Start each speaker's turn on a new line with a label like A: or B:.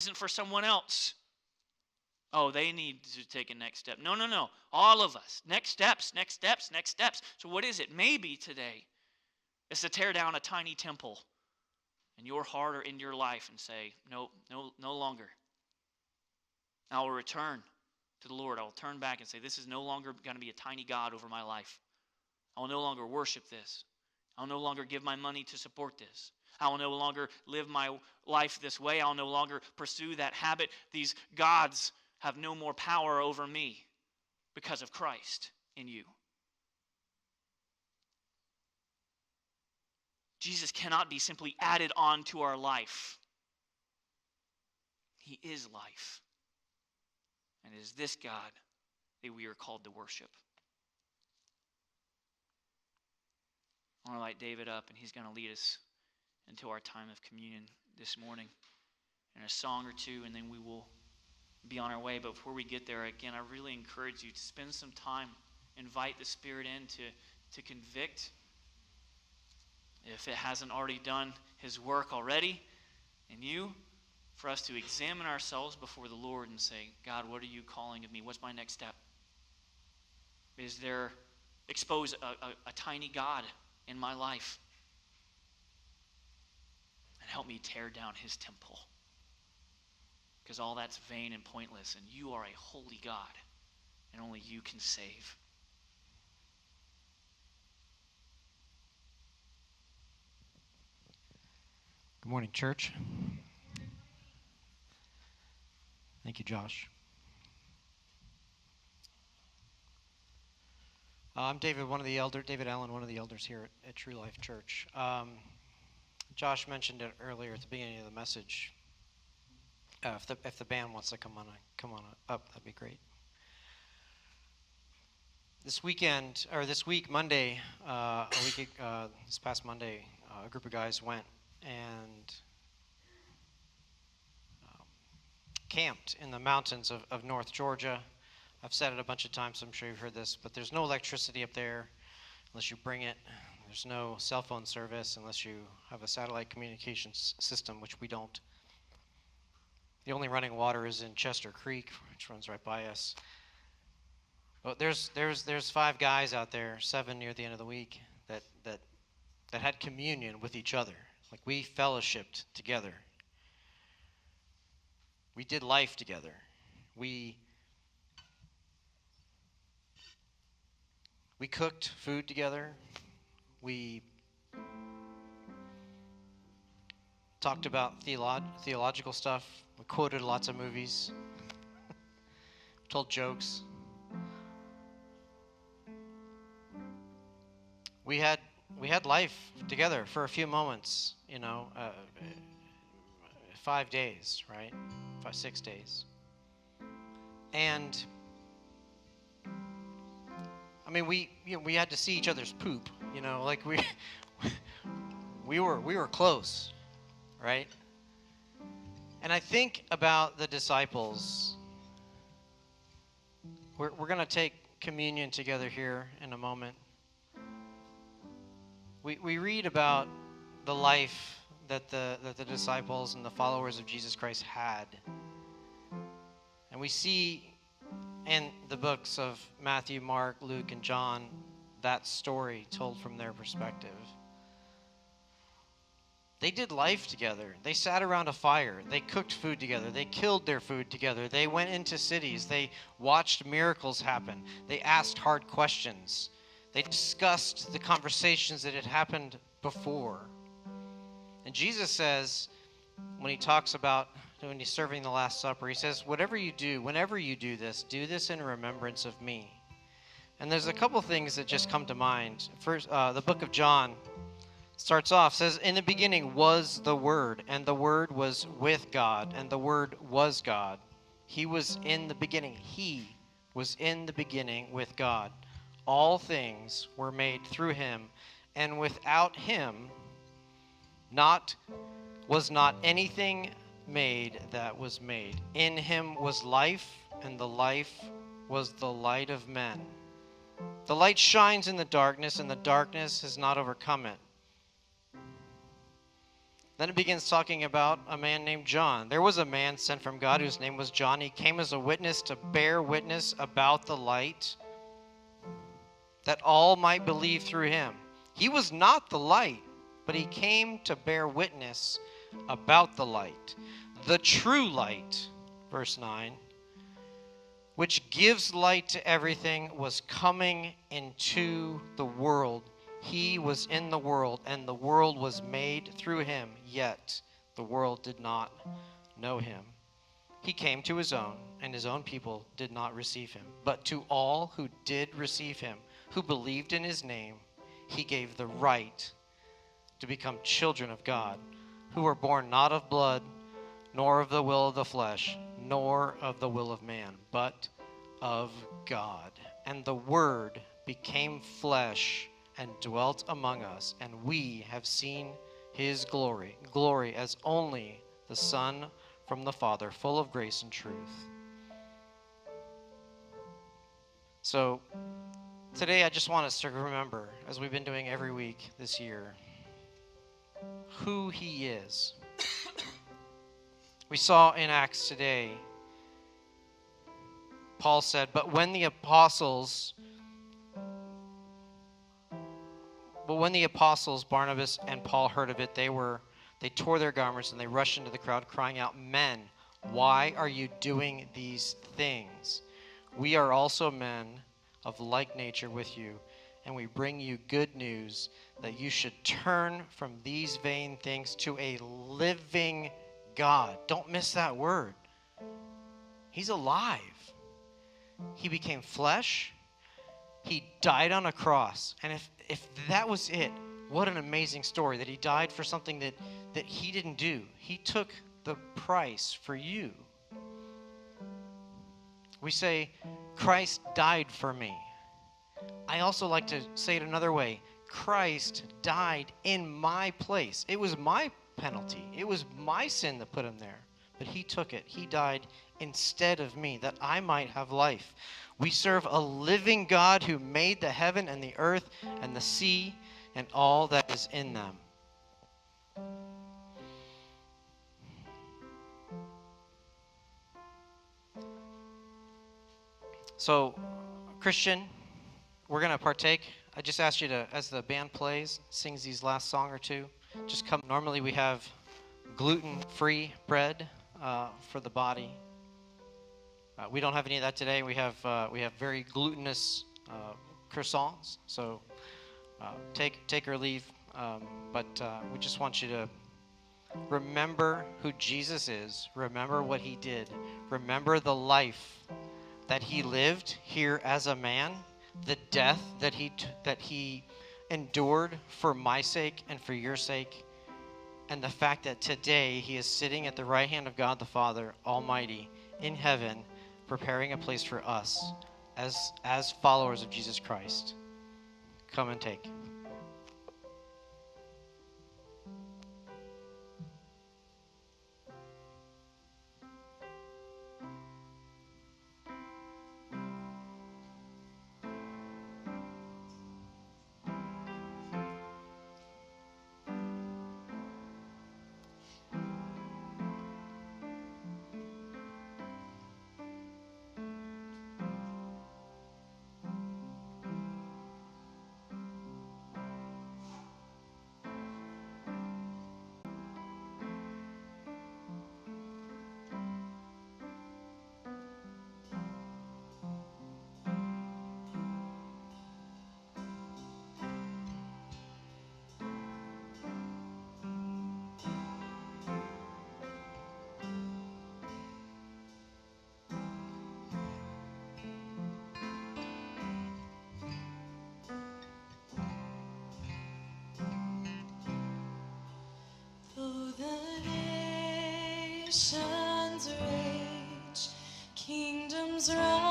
A: isn't for someone else. Oh, they need to take a next step. No, no, no. All of us. Next steps, next steps, next steps. So what is it? Maybe today is to tear down a tiny temple in your heart or in your life and say, no, no longer. I will return to the Lord. I will turn back and say, this is no longer going to be a tiny God over my life. I will no longer worship this. I will no longer give my money to support this. I will no longer live my life this way. I will no longer pursue that habit. These gods have no more power over me because of Christ in you. Jesus cannot be simply added on to our life. He is life. And it is this God that we are called to worship. I want to light David up, and he's going to lead us into our time of communion this morning in a song or two, and then we will be on our way. But before we get there, again, I really encourage you to spend some time, invite the Spirit in to convict. If it hasn't already done His work already in you, for us to examine ourselves before the Lord and say, God, what are you calling of me? What's my next step? Is there expose a tiny God in my life? And help me tear down His temple. Because all that's vain and pointless, and you are a holy God, and only you can save.
B: Good morning, church. Thank you, Josh. I'm David Allen, one of the elders here at True Life Church. Josh mentioned it earlier at the beginning of the message. If the band wants to come on up, that'd be great. This week, Monday, this past Monday, a group of guys went and camped in the mountains of North Georgia. I've said it a bunch of times, so I'm sure you've heard this, but there's no electricity up there unless you bring it. There's no cell phone service unless you have a satellite communications system, which we don't. The only running water is in Chester Creek, which runs right by us. But there's 5 guys out there, 7 near the end of the week, that had communion with each other. Like, we fellowshipped together. We did life together. We cooked food together. We talked about theological stuff. We quoted lots of movies. Told jokes. We had life together for a few moments, 5 days, right? 6 days. And I mean, we had to see each other's poop, like we were close, right? And I think about the disciples. We're going to take communion together here in a moment. We read about the life that the disciples and the followers of Jesus Christ had. And we see in the books of Matthew, Mark, Luke, and John that story told from their perspective. They did life together. They sat around a fire. They cooked food together. They killed their food together. They went into cities. They watched miracles happen. They asked hard questions. They discussed the conversations that had happened before. And Jesus says, when he's serving the Last Supper, he says, whenever you do this in remembrance of me. And there's a couple things that just come to mind. First, the book of John starts off, says, in the beginning was the Word, and the Word was with God, and the Word was God. He was in the beginning. He was in the beginning with God. All things were made through him, and without him was not anything made that was made. In him was life, and the life was the light of men. The light shines in the darkness, and the darkness has not overcome it. Then it begins talking about a man named John. There was a man sent from God whose name was John. He came as a witness to bear witness about the light, that all might believe through him. He was not the light, but he came to bear witness about the light. The true light, verse 9, which gives light to everything, was coming into the world. He was in the world, and the world was made through him, yet the world did not know him. He came to his own, and his own people did not receive him. But to all who did receive him, who believed in his name, he gave the right to become children of God, who were born not of blood, nor of the will of the flesh, nor of the will of man, but of God. And the Word became flesh and dwelt among us, and we have seen his glory, glory as only the Son from the Father, full of grace and truth. So today I just want us to remember, as we've been doing every week this year, who he is. We saw in Acts today, Paul said, but when the apostles, Barnabas and Paul heard of it, they tore their garments and they rushed into the crowd, crying out, men, why are you doing these things? We are also men of like nature with you, and we bring you good news that you should turn from these vain things to a living God. Don't miss that word. He's alive. He became flesh. He died on a cross. And if that was it, what an amazing story, that he died for something that he didn't do. He took the price for you. We say, Christ died for me. I also like to say it another way. Christ died in my place. It was my penalty. It was my sin that put him there. But he took it. He died instead of me, that I might have life. We serve a living God who made the heaven and the earth and the sea and all that is in them. So, Christian, we're going to partake. I just asked you to, as the band plays, sings these last song or two, just come. Normally we have gluten-free bread for the body. We don't have any of that today. We have very glutinous croissants. So take or leave. But we just want you to remember who Jesus is. Remember what he did. Remember the life that he lived here as a man. The death that he endured for my sake and for your sake. And the fact that today he is sitting at the right hand of God the Father Almighty in heaven, preparing a place for us as followers of Jesus Christ. Come and take.
C: Though the nations rage, kingdoms rise.